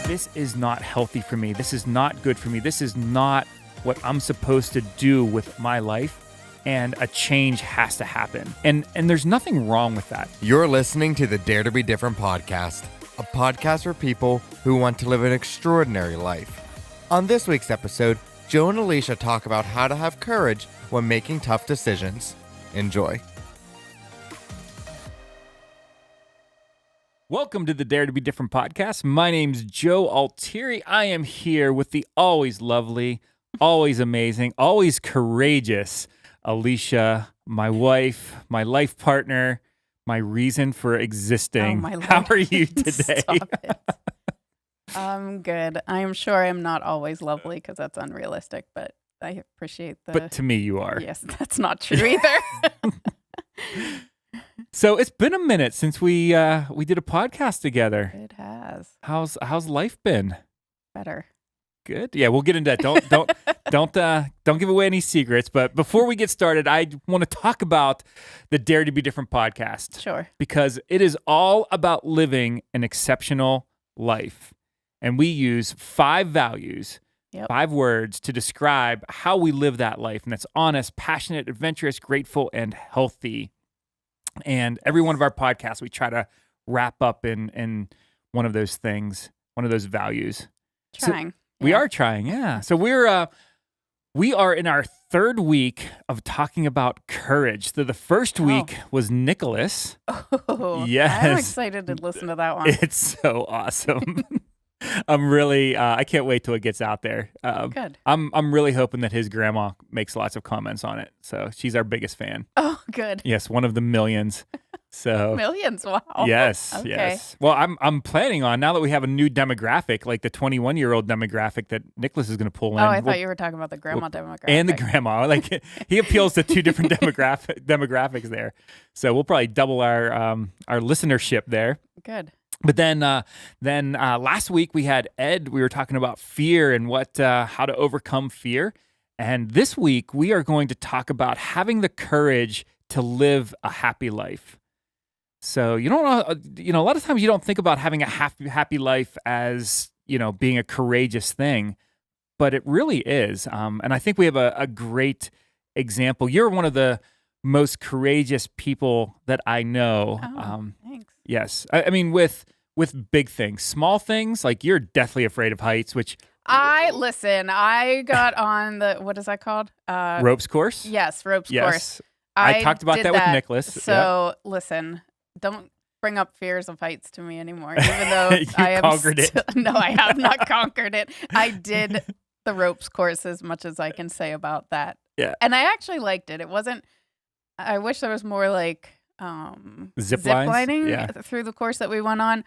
This is not healthy for me. This is not good for me. This is not what I'm supposed to do with my life. And a change has to happen. And there's nothing wrong with that. You're listening to the Dare to Be Different podcast, a podcast for people who want to live an extraordinary life. On this week's episode, Joe and Alisha talk about how to have courage when making tough decisions. Enjoy. Welcome to the Dare to Be Different podcast. My name's Joe Altieri. I am here with the always lovely, always amazing, always courageous Alisha, my wife, my life partner, my reason for existing. Oh, my Lord. How are you today? Stop it. I'm good. I'm sure I'm not always lovely because that's unrealistic, but I appreciate the... But to me, you are. Yes, that's not true either. So it's been a minute since we did a podcast together. It has. How's life been? Better. Good. Yeah, we'll get into that. Don't give away any secrets. But before we get started, I want to talk about the Dare to Be Different podcast. Sure. Because it is all about living an exceptional life, and we use 5 values, 5 words to describe how we live that life, and that's honest, passionate, adventurous, grateful, and healthy. And every one of our podcasts, we try to wrap up in one of those things, one of those values. Trying. So we are trying, yeah. So we are in our 3rd week of talking about courage. So the first week was Nicholas. Oh, yes. I'm excited to listen to that one. It's so awesome. I'm really, I can't wait till it gets out there. Good. I'm really hoping that his grandma makes lots of comments on it. So she's our biggest fan. Oh, good. Yes, one of the millions. So Millions, wow. Yes, Okay. yes. Well, I'm planning on, now that we have a new demographic, like the 21-year-old demographic that Nicholas is going to pull in. Oh, I thought you were talking about the grandma demographic. And the grandma. Like he appeals to 2 different demographics there. So we'll probably double our listenership there. Good. But then last week we had Ed. We were talking about fear and how to overcome fear. And this week we are going to talk about having the courage to live a happy life. So you don't know, a lot of times you don't think about having a happy life as, being a courageous thing, but it really is. And I think we have a great example. You're one of the most courageous people that I know. Oh, thanks. Yes. I mean, with big things, small things, like you're deathly afraid of heights, which... I got on the, what is that called? Ropes course? Yes, ropes Yes. course. I talked about did that with Nicholas. So listen, don't bring up fears of heights to me anymore, even though You I have conquered it. No, I have not conquered it. I did the ropes course as much as I can say about that. Yeah. And I actually liked it. It wasn't, I wish there was more like Zip lining lines? through the course that we went on.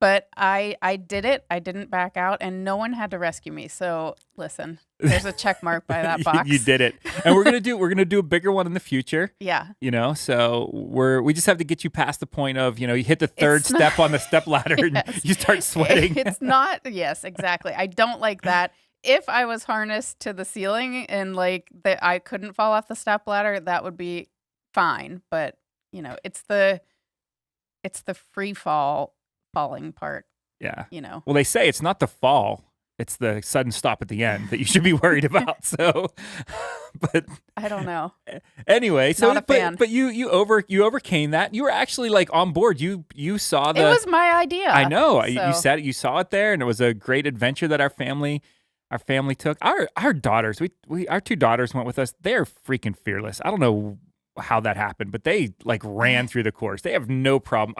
But I did it. I didn't back out, and no one had to rescue me. So listen, there's a check mark by that box. You did it, and we're gonna do a bigger one in the future. Yeah. So we just have to get you past the point of you hit the 3rd step on the step ladder Yes. and you start sweating. It's not. Yes, exactly. I don't like that. If I was harnessed to the ceiling and like that, I couldn't fall off the step ladder, that would be fine. But it's the free falling part. Yeah. Well, they say it's not the fall. It's the sudden stop at the end that you should be worried about. So, but I don't know. Anyway, so Not a fan. but you overcame that. You were actually like on board. You saw It was my idea. I know. So. You saw it there, and it was a great adventure that our family took. Our daughters, our 2 daughters went with us. They're freaking fearless. I don't know how that happened, but they like ran through the course. They have no problem.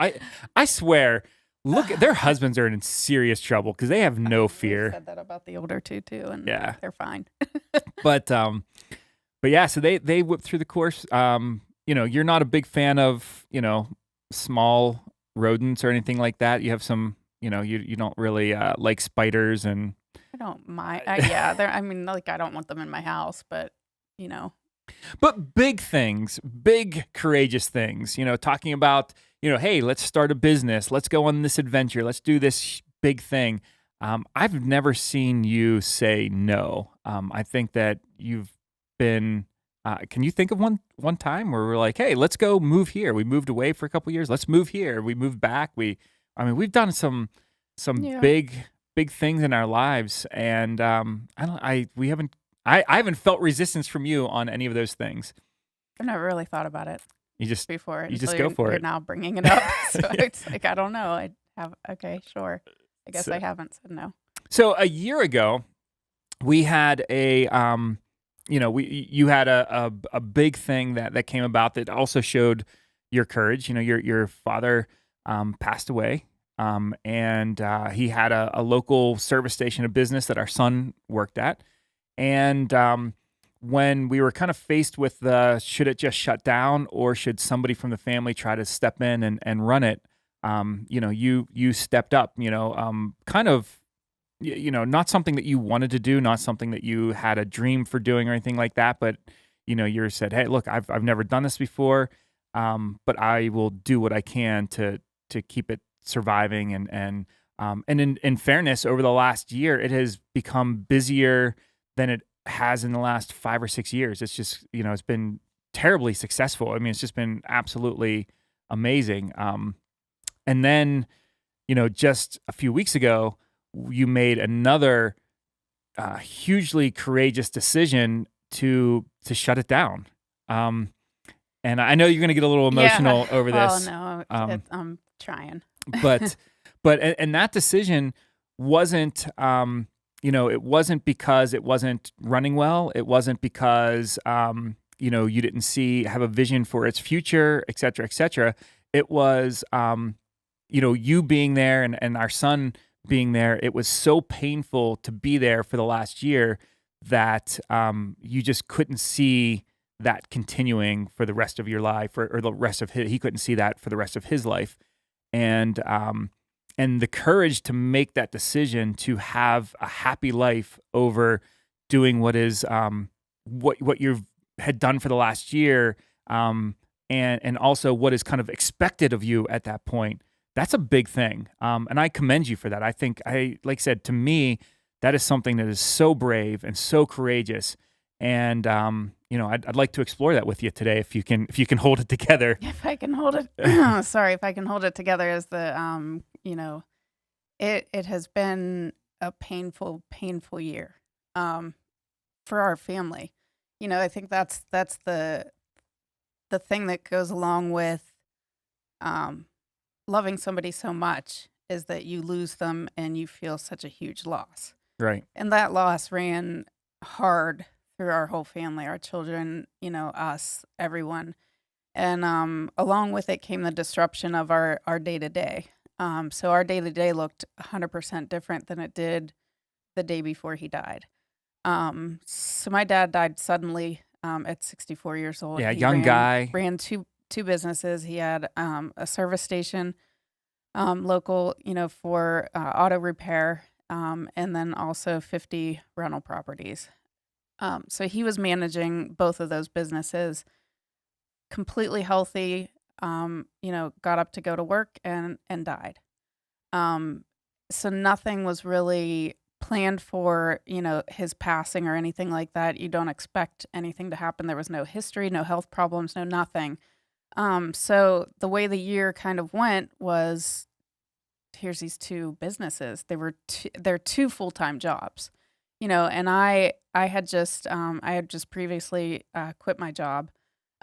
I swear. Look, their husbands are in serious trouble because they have no fear. I said that about the older 2 too, and Yeah. they're fine. But yeah, so they whipped through the course. You're not a big fan of small rodents or anything like that. You have some, you don't really like spiders and. I don't mind. I don't want them in my house, but But big things, big courageous things. Talking about. Hey, let's start a business. Let's go on this adventure. Let's do this big thing. I've never seen you say no. I think that you've been Can you think of one time where we're like, hey, let's go move here? We moved away for a couple of years. Let's move here. We moved back. We I mean, we've done some Yeah. big things in our lives, and I haven't felt resistance from you on any of those things. I've never really thought about it You just before you just until go for you're it. now bringing it up. So it's like, I don't know. I have, okay, sure. I guess So, I haven't said no. so a year ago, we had you had a big thing that came about that also showed your courage. Your father passed away, and he had a local service station, a business that our son worked at, and when we were kind of faced with should it just shut down or should somebody from the family try to step in and run it, you stepped up, kind of not something that you wanted to do, not something that you had a dream for doing or anything like that. But, you said, hey, look, I've never done this before, but I will do what I can to keep it surviving. And in fairness, over the last year, it has become busier than it has in the last 5 or 6 years. It's just, it's been terribly successful. I mean, it's just been absolutely amazing. And then, just a few weeks ago, you made another hugely courageous decision to shut it down. And I know you're going to get a little emotional over Well, this. no, I'm trying. but and that decision wasn't it wasn't because it wasn't running well. It wasn't because you didn't have a vision for its future, et cetera, et cetera. It was you being there and our son being there. It was so painful to be there for the last year that you just couldn't see that continuing for the rest of your life, or the rest of he couldn't see that for the rest of his life. And the courage to make that decision to have a happy life over doing what is what you've had done for the last year, and also what is kind of expected of you at that point. That's a big thing, and I commend you for that. I think like I said, to me, that is something that is so brave and so courageous. And I'd like to explore that with you today, if you can hold it together. If I can hold it, sorry, if I can hold it together, as it has been a painful year, for our family. I think that's the thing that goes along with, loving somebody so much, is that you lose them and you feel such a huge loss. Right. And that loss ran hard through our whole family, our children, us, everyone. And along with it came the disruption of our day-to-day. So our day-to-day looked 100% different than it did the day before he died. So my dad died suddenly at 64 years old. Yeah, He young guy. Ran two businesses. He had a service station, local, for auto repair, and then also 50 rental properties. So he was managing both of those businesses, completely healthy, got up to go to work and died. So nothing was really planned for, his passing or anything like that. You don't expect anything to happen. There was no history, no health problems, no nothing. So the way the year kind of went was, here's these two businesses. They're two full-time jobs, and I had just previously quit my job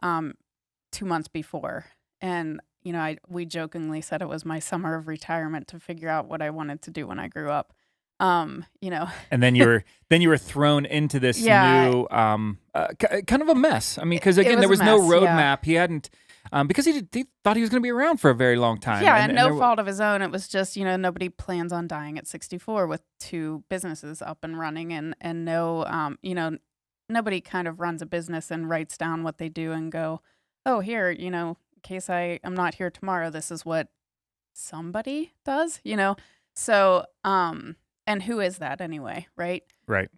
2 months before. And, we jokingly said it was my summer of retirement to figure out what I wanted to do when I grew up. And then you were thrown into this new kind of a mess. I mean, because again, there was no roadmap. He hadn't, because he thought he was going to be around for a very long time. Yeah, and no fault of his own. It was just, nobody plans on dying at 64 with two businesses up and running, and no, nobody kind of runs a business and writes down what they do and go, oh, here, in case I'm not here tomorrow, this is what somebody does, So, and who is that anyway, right? Right.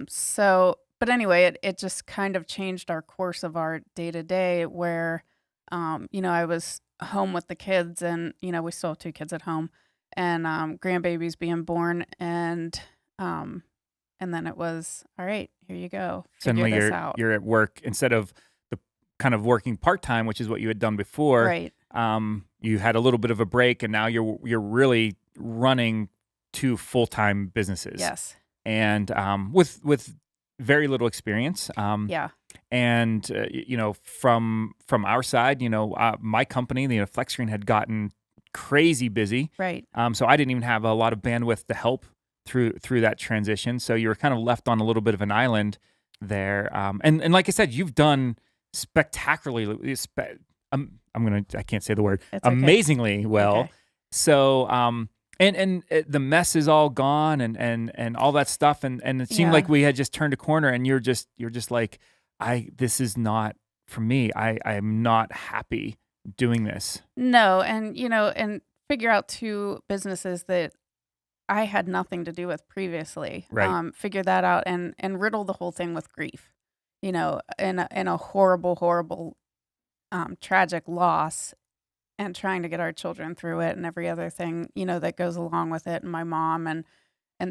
So, but anyway, it just kind of changed our course of our day-to-day where, I was home with the kids, and, we still have 2 kids at home, and grandbabies being born, and then it was, all right, here you go. Figure Suddenly this out. you're at work instead of the kind of working part-time, which is what you had done before. Right. You had a little bit of a break, and now you're really running two full-time businesses. Yes. And with very little experience. Yeah. And from our side, my company, the Flex Screen, had gotten crazy busy. Right. So I didn't even have a lot of bandwidth to help through that transition. So you were kind of left on a little bit of an island there. And like I said, you've done spectacularly. I can't say the word. It's okay. Amazingly well. Okay. So and the mess is all gone and all that stuff. And it seemed like we had just turned a corner, and you're just like, this is not for me. I am not happy doing this. No, and figure out two businesses that I had nothing to do with previously. Right. Figure that out and riddle the whole thing with grief. In a horrible, tragic loss, and trying to get our children through it, and every other thing that goes along with it, and my mom and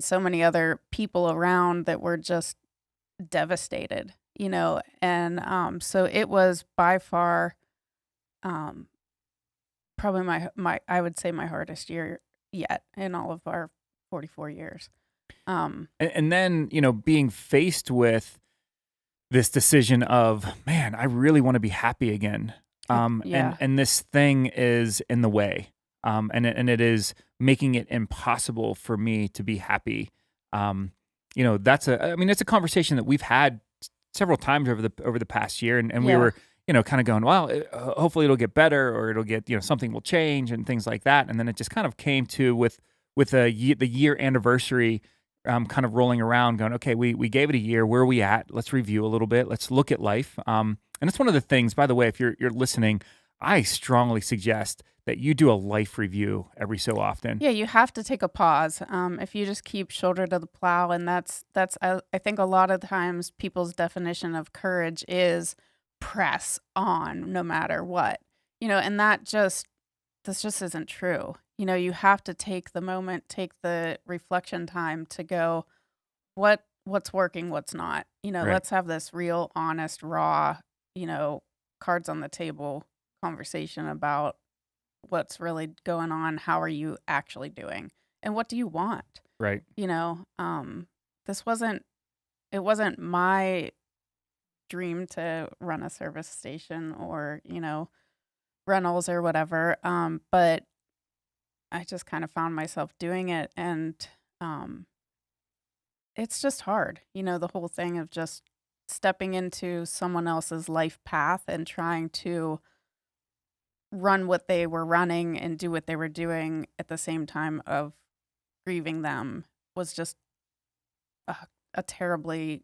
so many other people around that were just devastated. And so it was by far probably my I would say my hardest year yet in all of our 44 years. And then, being faced with this decision of, man, I really want to be happy again. Yeah. And this thing is in the way. And it is making it impossible for me to be happy. It's a conversation that we've had several times over the past year, and we were, kind of going, well, hopefully it'll get better, or it'll get, something will change and things like that. And then it just kind of came to with the year anniversary, kind of rolling around going, okay, we gave it a year. Where are we at? Let's review a little bit. Let's look at life. And it's one of the things, by the way, if you're listening, I strongly suggest that you do a life review every so often. Yeah, you have to take a pause. If you just keep shoulder to the plow, and that's I think a lot of times people's definition of courage is press on no matter what. And this just isn't true. You have to take the moment, take the reflection time to go, what's working, what's not. Right. Let's have this real, honest, raw, cards on the table conversation about what's really going on. How are you actually doing? And what do you want? Right. It wasn't my dream to run a service station or, rentals or whatever. But I just kind of found myself doing it, and it's just hard. The whole thing of just stepping into someone else's life path and trying to run what they were running and do what they were doing at the same time of grieving them was just a terribly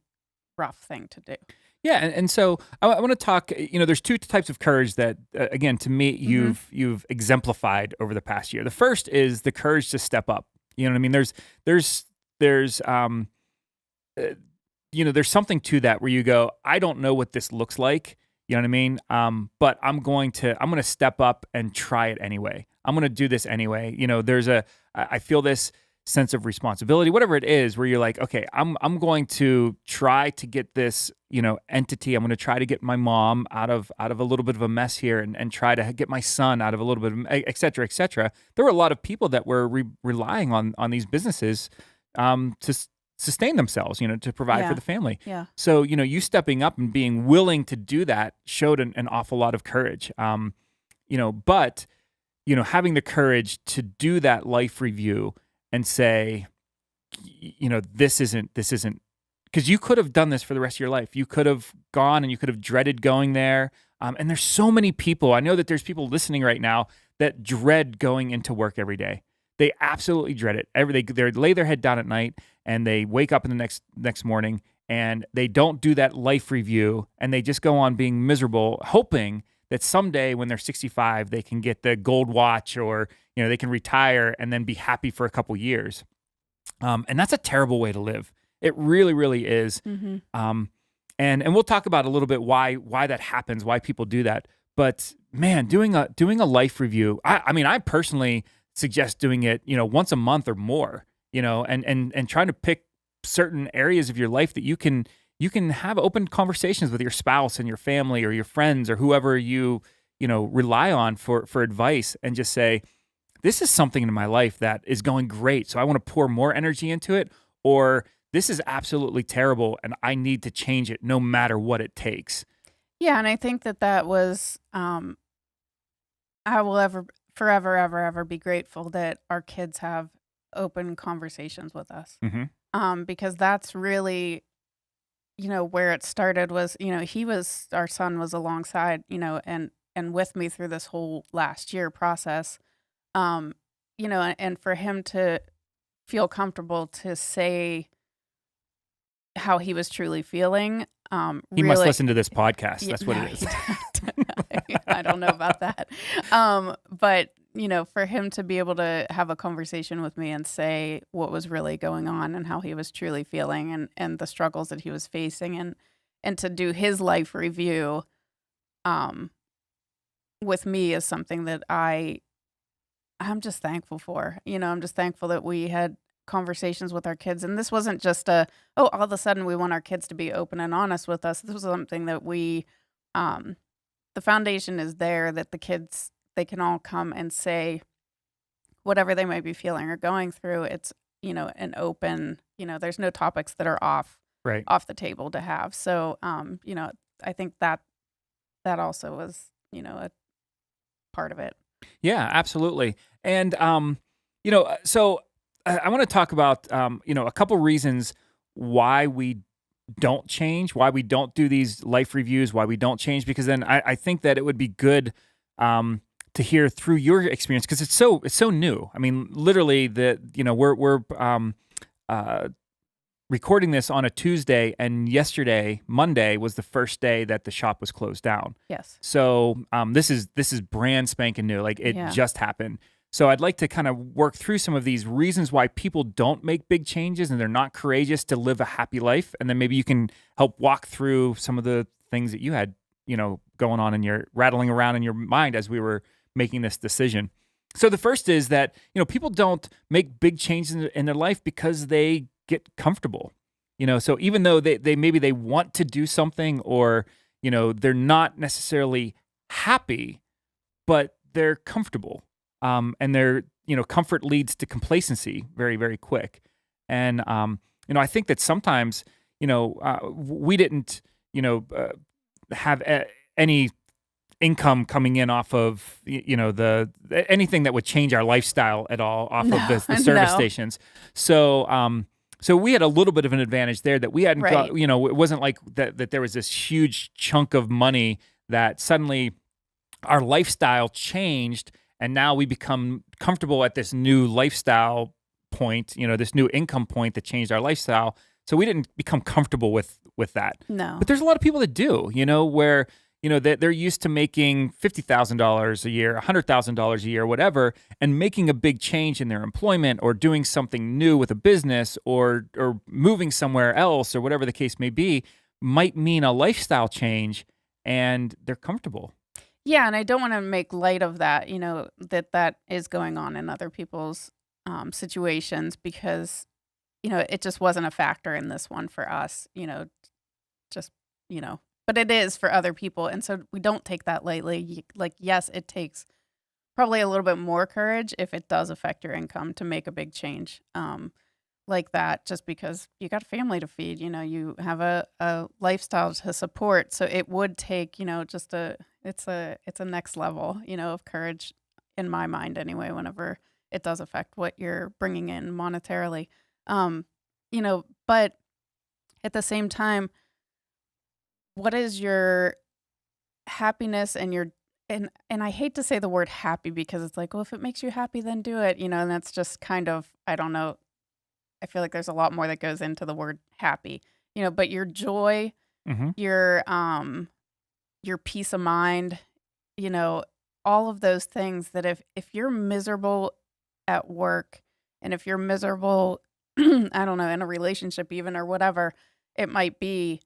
rough thing to do. Yeah, and so I want to talk. There's two types of courage that, again, to me, you've exemplified over the past year. The first is the courage to step up. You know what I mean? There's something to that where you go, I don't know what this looks like. You know what I mean? But I'm going to step up and try it anyway. I'm going to do this anyway. I feel this sense of responsibility, whatever it is, where you're like, okay, I'm going to try to get this, entity. I'm going to try to get my mom out of a little bit of a mess here, and try to get my son out of a little bit of, et cetera, et cetera. There were a lot of people that were relying on these businesses to sustain themselves, to provide for the family. Yeah. So, you stepping up and being willing to do that showed an awful lot of courage. But having the courage to do that life review and say, this isn't, because you could have done this for the rest of your life. You could have gone and you could have dreaded going there. And there's so many people. I know that there's people listening right now that dread going into work every day. They absolutely dread it. They lay their head down at night, and they wake up in the next morning, and they don't do that life review, and they just go on being miserable, hoping that someday when they're 65, they can get the gold watch, or they can retire and then be happy for a couple years. And that's a terrible way to live. It really, really is. Mm-hmm. And we'll talk about a little bit why that happens, why people do that. But man, doing a life review, I personally suggest doing it, once a month or more, and trying to pick certain areas of your life that you can have open conversations with your spouse and your family or your friends or whoever you rely on for advice and just say, this is something in my life that is going great, so I want to pour more energy into it, or this is absolutely terrible and I need to change it no matter what it takes. Yeah, and I think that was, I will forever, ever, ever be grateful that our kids have open conversations with us. Mm-hmm. Because that's really, where it started was, our son was alongside, and with me through this whole last year process. Um, and for him to feel comfortable to say how he was truly feeling, He must really, listen to this podcast. That's what no, it is. I don't know about that. But for him to be able to have a conversation with me and say what was really going on and how he was truly feeling and the struggles that he was facing and to do his life review with me is something that I'm just thankful for. I'm just thankful that we had conversations with our kids. And this wasn't just all of a sudden we want our kids to be open and honest with us. This was something that the foundation is there that the kids, they can all come and say whatever they might be feeling or going through. It's, an open, there's no topics that are off Right. the table to have. So, I think that also was, a part of it. Yeah, absolutely. And so I want to talk about a couple reasons why we don't change, why we don't do these life reviews, why we don't change. Because then I think that it would be good to hear through your experience, because it's so new. I mean, literally, we're recording this on a Tuesday, and yesterday, Monday, was the first day that the shop was closed down. Yes. So this is brand spanking new. Like, it just happened. So I'd like to kind of work through some of these reasons why people don't make big changes and they're not courageous to live a happy life. And then maybe you can help walk through some of the things that you had, going on rattling around in your mind as we were making this decision. So the first is that, people don't make big changes in their life because they get comfortable. So even though they maybe they want to do something, or, they're not necessarily happy, but they're comfortable. And their, comfort leads to complacency very, very quick. And, I think that sometimes, we didn't, have any income coming in off of, anything that would change our lifestyle at all off of the service stations. So, so we had a little bit of an advantage there that we hadn't got, it wasn't like that there was this huge chunk of money that suddenly our lifestyle changed. And now we become comfortable at this new lifestyle point, this new income point that changed our lifestyle. So we didn't become comfortable with that. No. But there's a lot of people that do, where, they're used to making $50,000 a year, $100,000 a year, whatever, and making a big change in their employment or doing something new with a business or moving somewhere else or whatever the case may be might mean a lifestyle change, and they're comfortable. Yeah, and I don't want to make light of that, that is going on in other people's situations, because, it just wasn't a factor in this one for us, just, but it is for other people. And so we don't take that lightly. Like, yes, it takes probably a little bit more courage if it does affect your income to make a big change like that, just because you got a family to feed, you have a lifestyle to support. So it would take, just it's a next level, of courage in my mind anyway, whenever it does affect what you're bringing in monetarily. But at the same time, what is your happiness and your, and I hate to say the word happy, because it's like, well, if it makes you happy, then do it, and that's just kind of, I don't know. I feel like there's a lot more that goes into the word happy, but your joy, your peace of mind, all of those things that if you're miserable at work, and if you're miserable, I don't know, in a relationship even, or whatever it might be,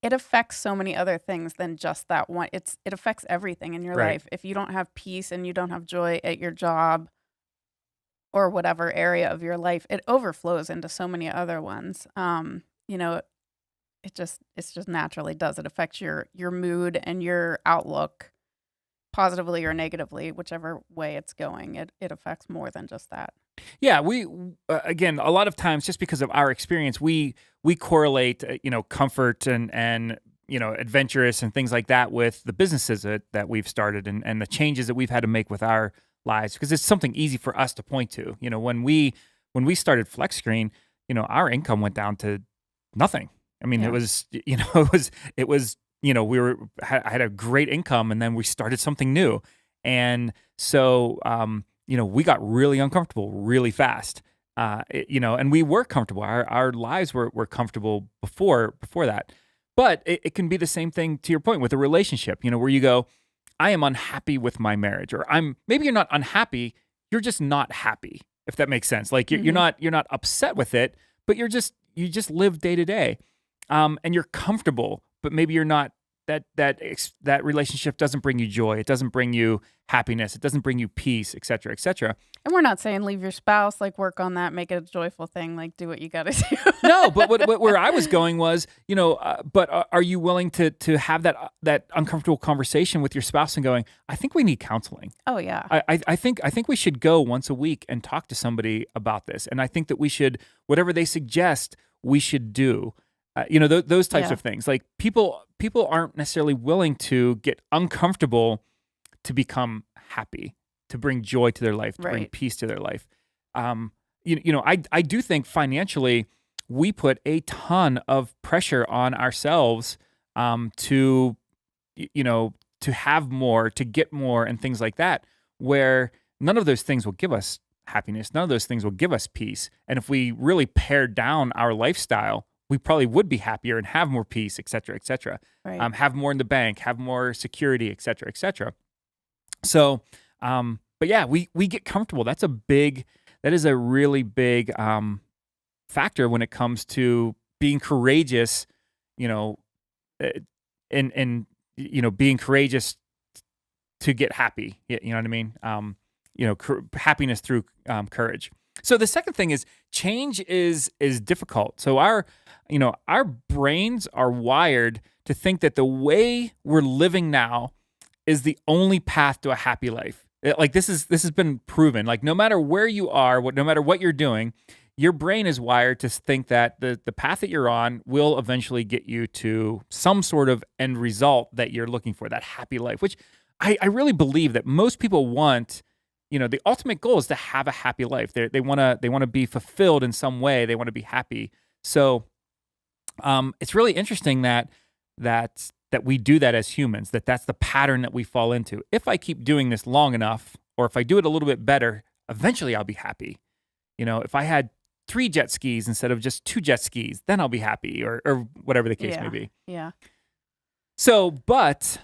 it affects so many other things than just that one. It affects everything in your life. If you don't have peace and you don't have joy at your job or whatever area of your life, it overflows into so many other ones. It just naturally does. It affects your mood and your outlook positively or negatively, whichever way it's going, it affects more than just that. Yeah, we again a lot of times just because of our experience, we correlate comfort and adventurous and things like that with the businesses that we've started and the changes that we've had to make with our lives because it's something easy for us to point to. When we started Flex Screen, our income went down to nothing. I mean, it Yeah. was it was I had a great income and then we started something new, and so we got really uncomfortable really fast. And we were comfortable. Our lives were comfortable before that. But it can be the same thing to your point with a relationship, where you go, I am unhappy with my marriage, or maybe you're not unhappy, you're just not happy, if that makes sense. Like you're Hmm. not upset with it, but you just live day to day, and you're comfortable, but maybe you're not that relationship doesn't bring you joy, it doesn't bring you happiness, it doesn't bring you peace, et cetera, et cetera. And we're not saying leave your spouse, like work on that, make it a joyful thing, like do what you got to do. No, but where I was going was, but are you willing to have that uncomfortable conversation with your spouse and going, I think we need counseling. Oh yeah. I think we should go once a week and talk to somebody about this, and I think that we should whatever they suggest we should do. Those types Yeah. of things. Like people aren't necessarily willing to get uncomfortable to become happy, to bring joy to their life, to bring Right. peace to their life. I do think financially we put a ton of pressure on ourselves to to have more, to get more, and things like that. Where none of those things will give us happiness. None of those things will give us peace. And if we really pared down our lifestyle, we probably would be happier and have more peace, et cetera, et cetera. Right. Have more in the bank, have more security, et cetera, et cetera. So, but yeah, we get comfortable. That is a really big factor when it comes to being courageous, you know, uh, and being courageous to get happy. You know what I mean? Happiness through courage. So the second thing is change is difficult. So our brains are wired to think that the way we're living now is the only path to a happy life. Like this has been proven. Like no matter where you are, no matter what you're doing, your brain is wired to think that the path that you're on will eventually get you to some sort of end result that you're looking for, that happy life, which I really believe that most people want. The ultimate goal is to have a happy life. They want to be fulfilled in some way. They want to be happy. So it's really interesting that we do that as humans, that's the pattern that we fall into. If I keep doing this long enough, or if I do it a little bit better, eventually I'll be happy. If I had 3 jet skis instead of just 2 jet skis, then I'll be happy, or whatever the case may Yeah. be. Yeah. So, but,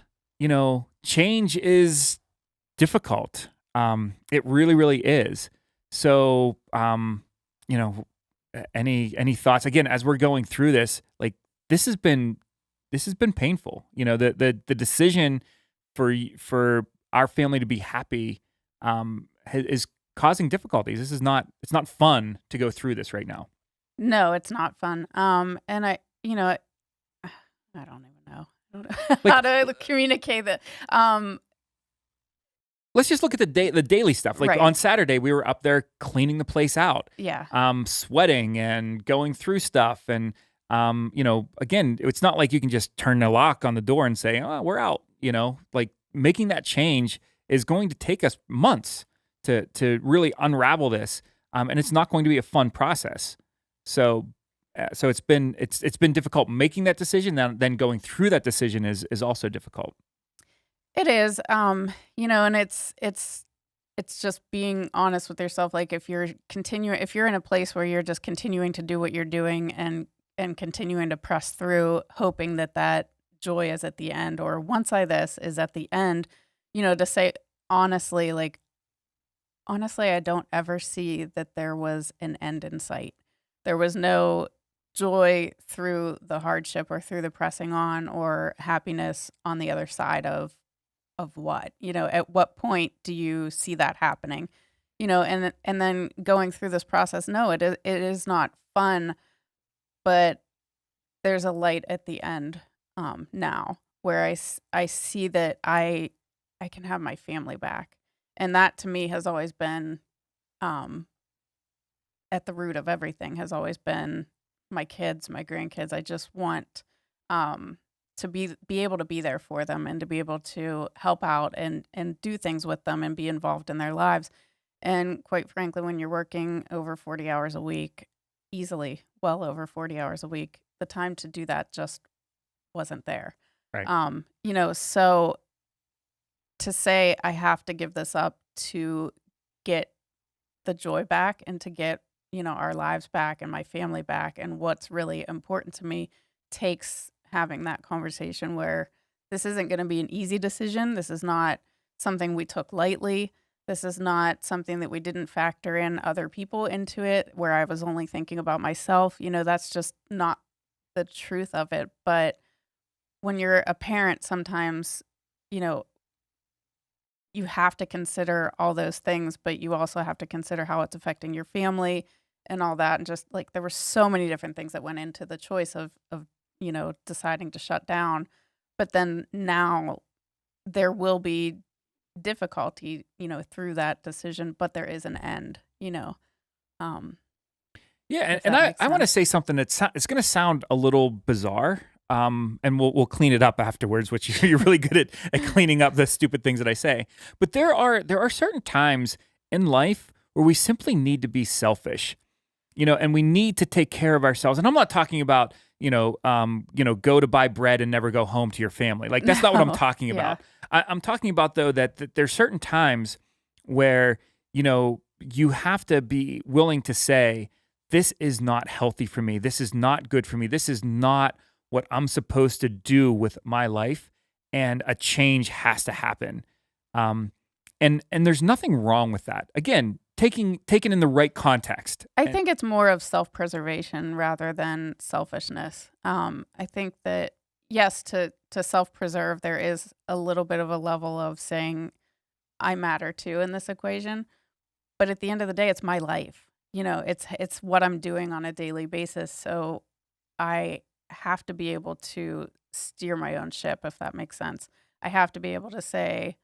change is difficult. It really, really is. So, any thoughts again as we're going through this? Like this has been painful. The decision for our family to be happy is causing difficulties. It's not fun to go through this right now. No, it's not fun. And I don't even know. I don't know Like how to communicate that. let's just look at the daily stuff. Like Right. on Saturday, we were up there cleaning the place out, Yeah. sweating and going through stuff. And, again, it's not like you can just turn the lock on the door and say, oh, we're out. Like making that change is going to take us months to really unravel this. And it's not going to be a fun process. So it's been difficult making that decision. Then going through that decision is also difficult. It is. And it's just being honest with yourself. Like if you're in a place where you're just continuing to do what you're doing and continuing to press through, hoping that joy is at the end, or once I this is at the end, to say honestly, I don't ever see that there was an end in sight. There was no joy through the hardship or through the pressing on, or happiness on the other side of what. At what point do you see that happening? And then going through this process, no, it is not fun, but there's a light at the end now where I see that I I can have my family back. And that to me has always been um at the root of everything, has always been my kids, my grandkids. I just want um to be able to be there for them and to be able to help out and do things with them and be involved in their lives. And quite frankly, when you're working over 40 hours a week, easily well over 40 hours a week, the time to do that just wasn't there. Right. So to say I have to give this up to get the joy back and to get, our lives back and my family back and what's really important to me takes having that conversation where this isn't going to be an easy decision. This is not something we took lightly. This is not something that we didn't factor in other people into it, where I was only thinking about myself. That's just not the truth of it. But when you're a parent, sometimes, you know, you have to consider all those things, but you also have to consider how it's affecting your family and all that. And just like there were so many different things that went into the choice of deciding to shut down. But then now there will be difficulty, through that decision, but there is an end. Um, Yeah, and, if and that I, makes I want to sense. say something it's going to sound a little bizarre, and we'll clean it up afterwards, which you're really good at cleaning up the stupid things that I say. But there are certain times in life where we simply need to be selfish, and we need to take care of ourselves. And I'm not talking about go to buy bread and never go home to your family. Like that's not what I'm No, talking yeah, about. I'm talking about though that there's certain times where you have to be willing to say, this is not healthy for me. This is not good for me. This is not what I'm supposed to do with my life, and a change has to happen. Um, and there's nothing wrong with that. Again, taken in the right context. I think it's more of self-preservation rather than selfishness. I think that yes, to self-preserve, there is a little bit of a level of saying I matter too in this equation. But at the end of the day, it's my life. It's what I'm doing on a daily basis. So I have to be able to steer my own ship, if that makes sense. I have to be able to say,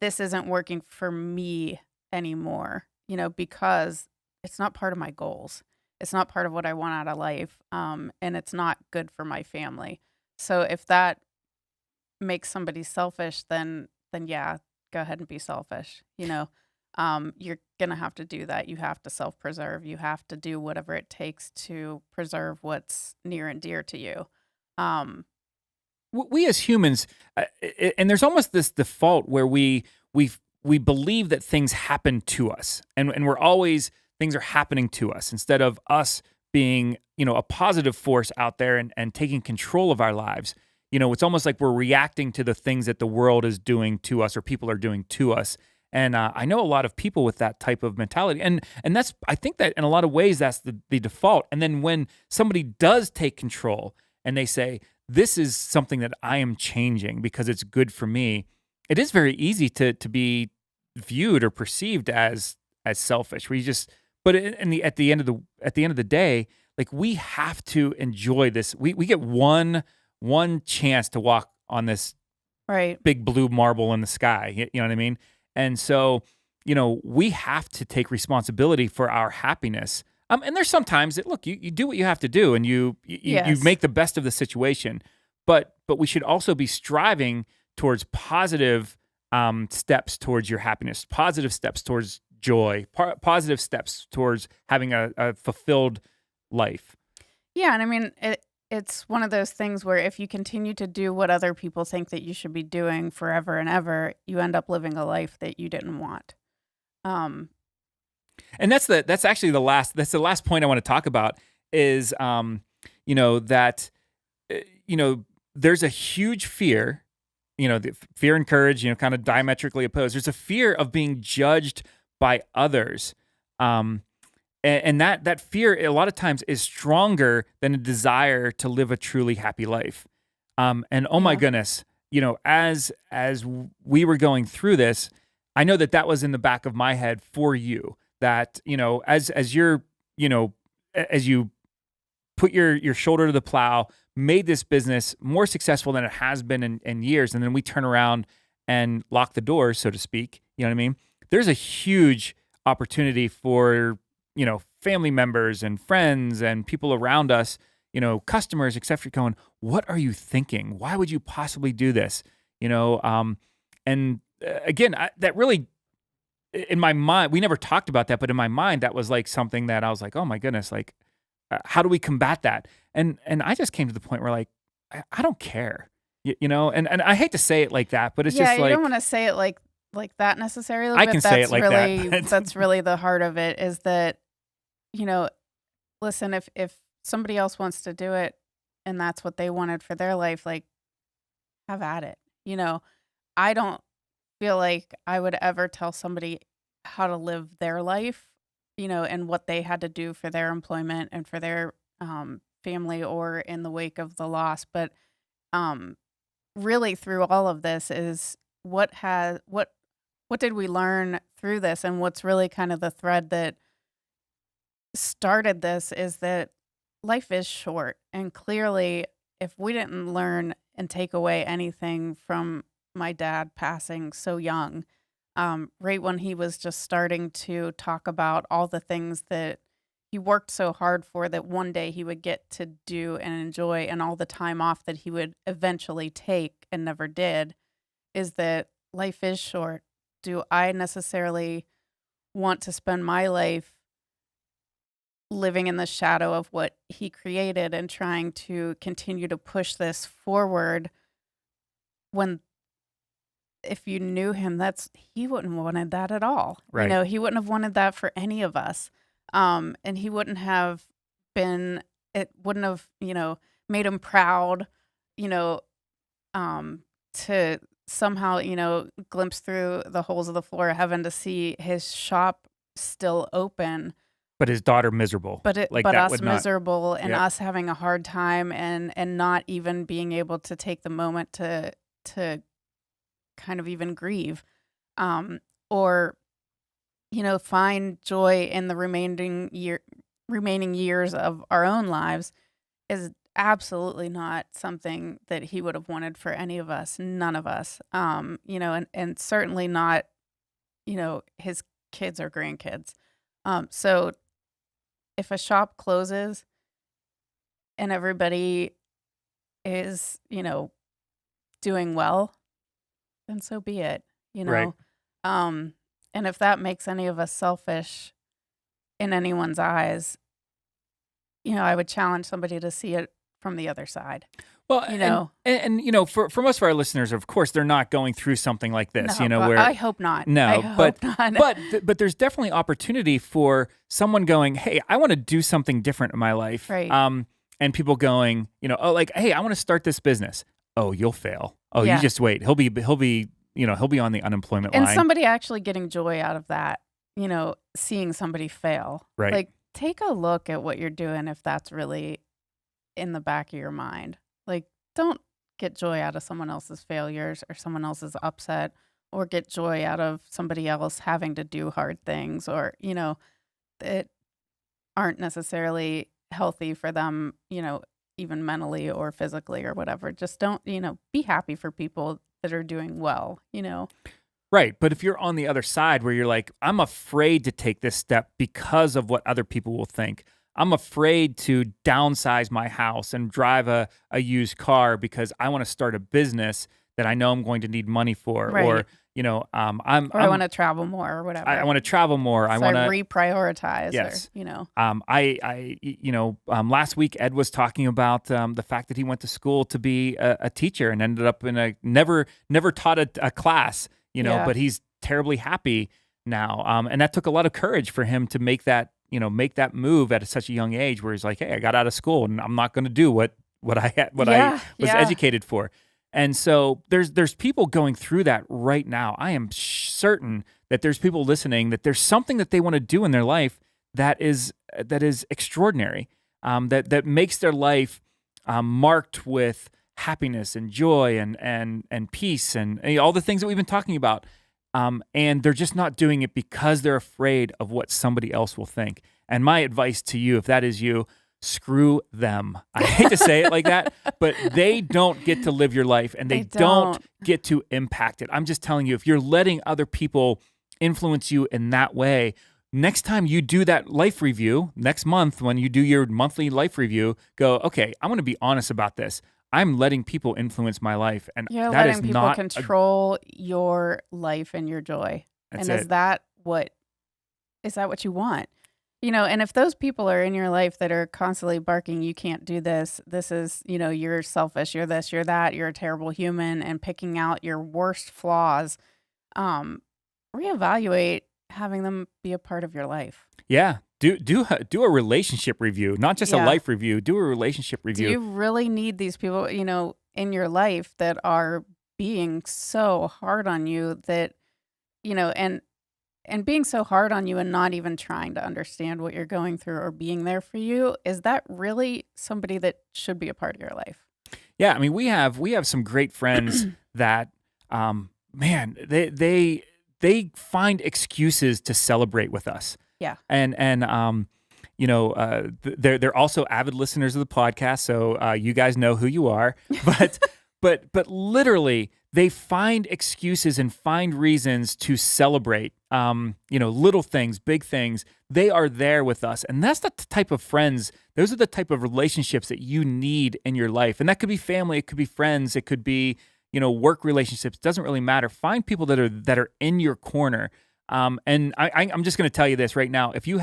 this isn't working for me anymore, because it's not part of my goals. It's not part of what I want out of life. And it's not good for my family. So if that makes somebody selfish, then yeah, go ahead and be selfish. You're gonna have to do that. You have to self-preserve. You have to do whatever it takes to preserve what's near and dear to you. Um, We as humans, and there's almost this default where we believe that things happen to us, and we're always things are happening to us instead of us being a positive force out there and taking control of our lives. It's almost like we're reacting to the things that the world is doing to us or people are doing to us. And I know a lot of people with that type of mentality, and that's I think that in a lot of ways that's the default. And then when somebody does take control and they say, this is something that I am changing because it's good for me, it is very easy to be viewed or perceived as selfish. We just, but at the end of the day, like we have to enjoy this. We get one chance to walk on this right. big blue marble in the sky. You know what I mean? And so, we have to take responsibility for our happiness. And there's sometimes that look, you do what you have to do, and you Yes. make the best of the situation. But we should also be striving towards positive steps towards your happiness, positive steps towards joy, positive steps towards having a fulfilled life. Yeah, and I mean it's one of those things where if you continue to do what other people think that you should be doing forever and ever, you end up living a life that you didn't want. Um, And that's actually the last point I want to talk about is that there's a huge fear, the fear and courage, kind of diametrically opposed. There's a fear of being judged by others. And that fear a lot of times is stronger than a desire to live a truly happy life. And oh my yeah. goodness, as we were going through this, I know that was in the back of my head for you. That as you're as you put your shoulder to the plow, made this business more successful than it has been in years, and then we turn around and lock the doors, so to speak, you know what I mean? There's a huge opportunity for, family members and friends and people around us, customers, etc., going, what are you thinking? Why would you possibly do this? And again, that really, in my mind, we never talked about that, but in my mind, that was like something that I was like, oh my goodness, like, how do we combat that? And I just came to the point where like, I don't care, and I hate to say it like that, but it's just you like, don't want to say it like that necessarily. I but can say it like really, that. that's really the heart of it is that, listen, if somebody else wants to do it and that's what they wanted for their life, like have at it. I don't feel like I would ever tell somebody how to live their life, and what they had to do for their employment and for their family or in the wake of the loss. But really, through all of this, is what did we learn through this, and what's really kind of the thread that started this is that life is short, and clearly, if we didn't learn and take away anything from my dad passing so young, right when he was just starting to talk about all the things that he worked so hard for that one day he would get to do and enjoy, and all the time off that he would eventually take and never did, is that life is short. Do I necessarily want to spend my life living in the shadow of what he created and trying to continue to push this forward when, if you knew him, he wouldn't have wanted that at all. Right. He wouldn't have wanted that for any of us. And he wouldn't have it wouldn't have, made him proud, to somehow, glimpse through the holes of the floor of heaven to see his shop still open. But his daughter miserable. But that us would not- miserable and Yep. us having a hard time and not even being able to take the moment to kind of even grieve, or find joy in the remaining years of our own lives is absolutely not something that he would have wanted for any of us, none of us, and certainly not, his kids or grandkids. So if a shop closes and everybody is, doing well, then so be it, Right. And if that makes any of us selfish in anyone's eyes, I would challenge somebody to see it from the other side. Well, and for most of our listeners, of course, they're not going through something like this, no, where I hope not. No, I hope not. but there's definitely opportunity for someone going, hey, I want to do something different in my life. Right. And people going, oh, like, hey, I want to start this business. Oh, you'll fail. Oh, Yeah. you just wait. He'll be on the unemployment And line. somebody actually getting joy out of that, seeing somebody fail. Right. Like, take a look at what you're doing if that's really in the back of your mind. Like, don't get joy out of someone else's failures or someone else's upset, or get joy out of somebody else having to do hard things, or, that aren't necessarily healthy for them, even mentally or physically or whatever. Just don't, be happy for people that are doing well, Right. But if you're on the other side where you're like, I'm afraid to take this step because of what other people will think. I'm afraid to downsize my house and drive a used car because I want to start a business that I know I'm going to need money for. Right. Or, I want to travel more or whatever. I want to travel more. So I want to reprioritize. Yes. Or, last week Ed was talking about the fact that he went to school to be a teacher and ended up in a never taught a class, Yeah. but he's terribly happy now. And that took a lot of courage for him to make that move at such a young age, where he's like, hey, I got out of school and I'm not going to do what I was educated for. And so there's people going through that right now. I am certain that there's people listening, that there's something that they want to do in their life that is extraordinary, that makes their life marked with happiness and joy and peace and all the things that we've been talking about. And they're just not doing it because they're afraid of what somebody else will think. And my advice to you, if that is you, screw them. I hate to say it like that, but they don't get to live your life and they don't get to impact it. I'm just telling you, if you're letting other people influence you in that way, next time you do that life review, next month when you do your monthly life review, go, okay, I'm going to be honest about this. I'm letting people influence my life, and You're that is letting people not control your life and your joy. That's and it. is that what you want? And if those people are in your life that are constantly barking, you can't do this. This is, you're selfish. You're this. You're that. You're a terrible human, and picking out your worst flaws. Reevaluate having them be a part of your life. Yeah. Do a relationship review, not just a life review. Do a relationship review. Do you really need these people, in your life that are being so hard on you that, and being so hard on you and not even trying to understand what you're going through or being there for you? Is that really somebody that should be a part of your life? Yeah, I mean, we have some great friends that, man, they find excuses to celebrate with us. Yeah. And they're also avid listeners of the podcast, so you guys know who you are. But literally, they find excuses and find reasons to celebrate. Little things, big things. They are there with us, and that's the type of friends. Those are the type of relationships that you need in your life, and that could be family, it could be friends, it could be work relationships. It doesn't really matter. Find people that are in your corner. And I'm just going to tell you this right now. If you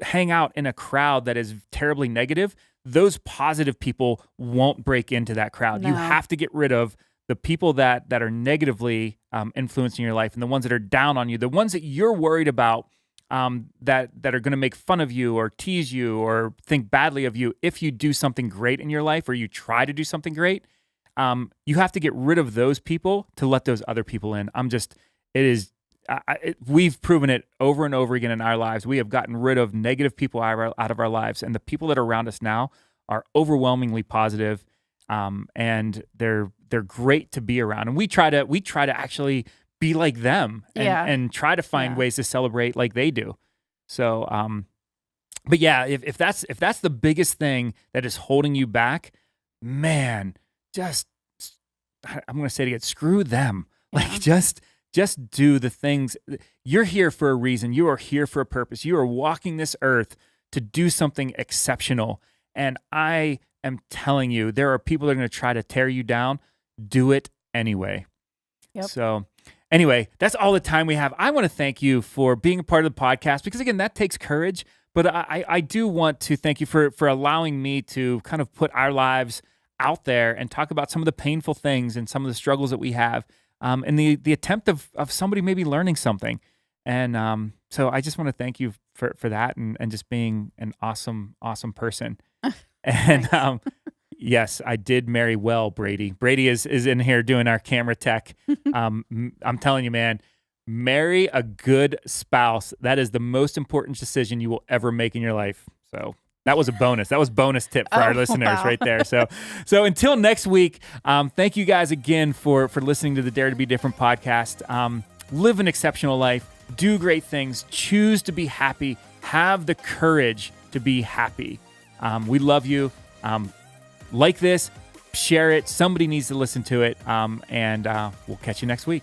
hang out in a crowd that is terribly negative, those positive people won't break into that crowd. No. You have to get rid of the people that are negatively influencing your life, and the ones that are down on you, the ones that you're worried about that are going to make fun of you or tease you or think badly of you if you do something great in your life or you try to do something great. You have to get rid of those people to let those other people in. We've proven it over and over again in our lives. We have gotten rid of negative people out of our lives, and the people that are around us now are overwhelmingly positive, and they're great to be around. And we try to actually be like them, and try to find ways to celebrate like they do. So, but yeah, if that's the biggest thing that is holding you back, man, I'm going to say it again, screw them. Like just do the things. You're here for a reason. You are here for a purpose. You are walking this earth to do something exceptional. And I am telling you, there are people that are going to try to tear you down. Do it anyway. Yep. So anyway, that's all the time we have. I want to thank you for being a part of the podcast, because again, that takes courage. But I do want to thank you for allowing me to kind of put our lives out there and talk about some of the painful things and some of the struggles that we have, and the attempt of somebody maybe learning something. And so I just want to thank you for that and just being an awesome person. And yes, I did marry well, Brady. Brady is in here doing our camera tech. I'm telling you, man, marry a good spouse. That is the most important decision you will ever make in your life. So that was a bonus. That was bonus tip for our listeners right there. So until next week, thank you guys again for listening to the Dare to Be Different podcast. Live an exceptional life. Do great things. Choose to be happy. Have the courage to be happy. We love you. Like this, share it. Somebody needs to listen to it. And we'll catch you next week.